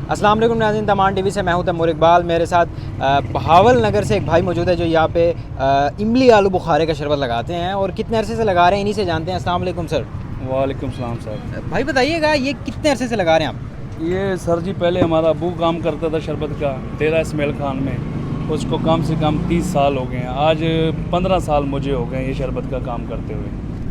अस्सलाम वालेकुम नाज़रीन, तमान टीवी से मैं हूं तैमूर इकबाल। मेरे साथ बहावल नगर से एक भाई मौजूद है जो यहाँ पे इमली आलू बुखारे का शरबत लगाते हैं और कितने अरसे से लगा रहे हैं, इन्हीं से जानते हैं। अस्सलाम वालेकुम सर। वालेकुम सलाम सर। भाई बताइएगा, ये कितने अरसे से लगा रहे हैं आप? ये सर जी पहले हमारा अबू काम करता था शरबत का, डेरा इसमाइल खान में। उसको कम से कम 30 साल हो गए हैं। आज 15 साल मुझे हो गए ये शरबत का काम करते हुए।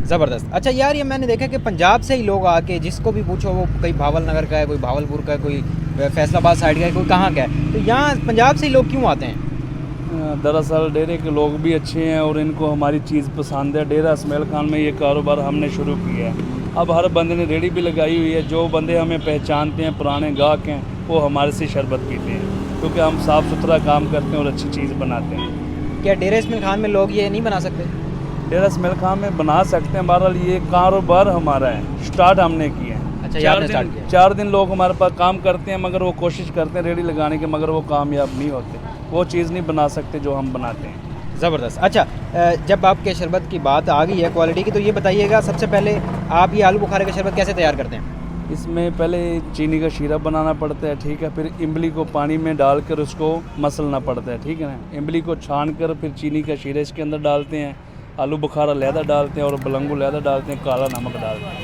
ज़बरदस्त। अच्छा यार, ये मैंने देखा कि पंजाब से ही लोग आके, जिसको भी पूछो वो कोई बहावल नगर का है, कोई भावलपुर का है, कोई फैसलाबाद साइड का है, कोई कहाँ का है, तो यहाँ पंजाब से ही लोग क्यों आते हैं? दरअसल डेरे के लोग भी अच्छे हैं और इनको हमारी चीज़ पसंद है। डेरा इसमाइल खान में ये कारोबार हमने शुरू किया है। अब हर बंदे ने रेडी भी लगाई हुई है। जो बंदे हमें पहचानते हैं, पुराने गाहक हैं, वो हमारे से शरबत पीते हैं, क्योंकि हम साफ़ सुथरा काम करते हैं और अच्छी चीज़ बनाते हैं। क्या डेरा इसमाइल खान में लोग ये नहीं बना सकते? डेरा इसमाइल खान में बना सकते हैं। बहरहाल ये कारोबार हमारा है, स्टार्ट हमने किया है। अच्छा, 4 दिन लोग हमारे पास काम करते हैं, मगर वो कोशिश करते हैं रेडी लगाने की, मगर वो कामयाब नहीं होते। वो चीज़ नहीं बना सकते जो हम बनाते हैं। ज़बरदस्त। अच्छा, जब आपके शरबत की बात आ गई है क्वालिटी की, तो ये बताइएगा सबसे पहले आप ये आलू बुखारे का शरबत कैसे तैयार करते हैं? इसमें पहले चीनी का शीरा बनाना पड़ता है, ठीक है। फिर इमली को पानी में डालकर उसको मसलना पड़ता है, ठीक है ना। इमली को छान कर फिर चीनी का शीरा इसके अंदर डालते हैं, आलू बुखारा लहदा डालते हैं और बलंगू लहदा डालते हैं, काला नमक डालते हैं।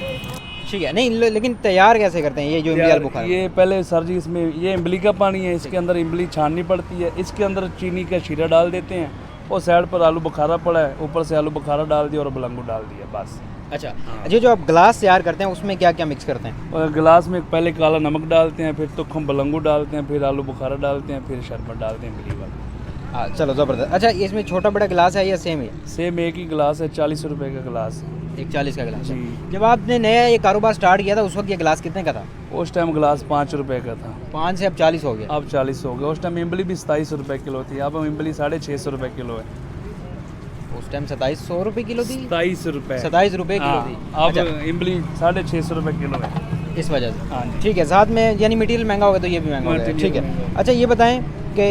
ठीक है, नहीं लेकिन तैयार कैसे करते हैं ये जो इमली आलू बुखारा? ये पहले सर जी इसमें ये इमली का पानी है, इसके अंदर इमली छाननी पड़ती है, इसके अंदर चीनी का शीरा डाल देते हैं और साइड पर आलू बुखारा पड़ा है, ऊपर से आलू बुखारा डाल दिया और बलंगू डाल दिया, बस। अच्छा, जो आप गिलास तैयार करते हैं उसमें क्या क्या मिक्स करते हैं? और गिलास में पहले काला नमक डालते हैं, फिर तुखम बलंगू डालते हैं, फिर आलू बुखारा डालते हैं, फिर शरबत डालते हैं इमली वाला। हाँ, चलो ज़बरदस्त। अच्छा, इसमें छोटा बड़ा गिलास है या सेम है? सेम एक ही गिलास है, 40 रुपये का गिलास है। एक 40 का गिलास जी। है। जब आपने नया ये कारोबार स्टार्ट किया था उस वक्त ये गिलास कितने का था? उस टाइम गिलास 5 रुपये का था। 5 से अब 40 हो गया। अब 40 हो गया। उस टाइम इमली भी 27 रुपये किलो थी, अब इमली 650 रुपये किलो है। उस टाइम 2700 रुपये किलो थी? 27 रुपये 27 रुपये किलो थी। अब इमली 650 रुपये किलो है, इस वजह से। हाँ जी। ठीक है, साथ में यानी मटेरियल महंगा होगा तो ये भी महंगा होगा। ठीक है। अच्छा, ये बताएं कि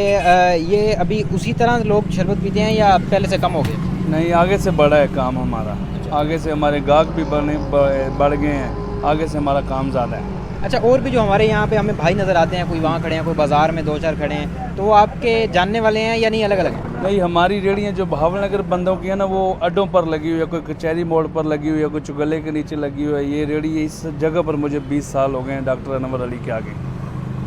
ये अभी उसी तरह लोग शरबत पीते हैं या पहले से कम हो गए? नहीं, आगे से बढ़ा है काम हमारा। आगे से हमारे गाहक भी बढ़ गए हैं, आगे से हमारा काम ज़्यादा है। अच्छा, और भी जो हमारे यहाँ पे हमें भाई नज़र आते हैं, कोई वहाँ खड़े हैं, कोई बाज़ार में 2-4 खड़े हैं, तो वो आपके जानने वाले हैं या नहीं अलग अलग हैं? नहीं, हमारी रेडियाँ जो बहावल नगर बंदों की है ना, वो अड्डों पर लगी हुई है, कोई कचहरी मोड़ पर लगी हुई है, कोई चुगले के नीचे लगी हुई है। ये रेडी इस जगह पर मुझे 20 साल हो गए हैं, डॉक्टर अनवर अली के आगे।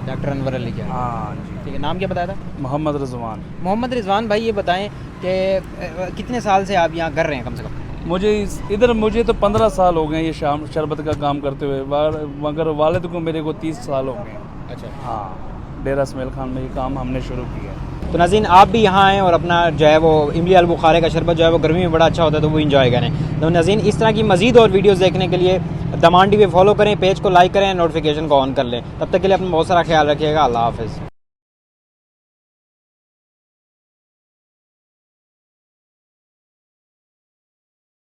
डॉक्टर अनवर अली क्या? हाँ जी। ठीक है, नाम क्या बताया था? मोहम्मद रिजवान। मोहम्मद रिजवान भाई, ये बताएं कि कितने साल से आप यहाँ कर रहे हैं कम से कम? मुझे तो 15 साल हो गए ये शरबत का काम करते हुए, मगर वालिद को मेरे को 30 साल हो गए। अच्छा। हाँ, डेरा इसमाइल खान में ये काम हमने शुरू किया है। तो नाज़रीन, आप भी यहाँ आएँ और अपना जो है वो इमली आलू बुखारे का शरबत जो है वो गर्मी में बड़ा अच्छा होता है, तो वो इंजॉय करें। तो नाज़रीन, इस तरह की मज़ीद और वीडियोज़ देखने के लिए तमान टीवी फॉलो करें, पेज को लाइक करें, नोटिफिकेशन को ऑन कर लें। तब तक के लिए अपना बहुत सारा ख्याल रखिएगा। अल्लाह हाफ़िज़।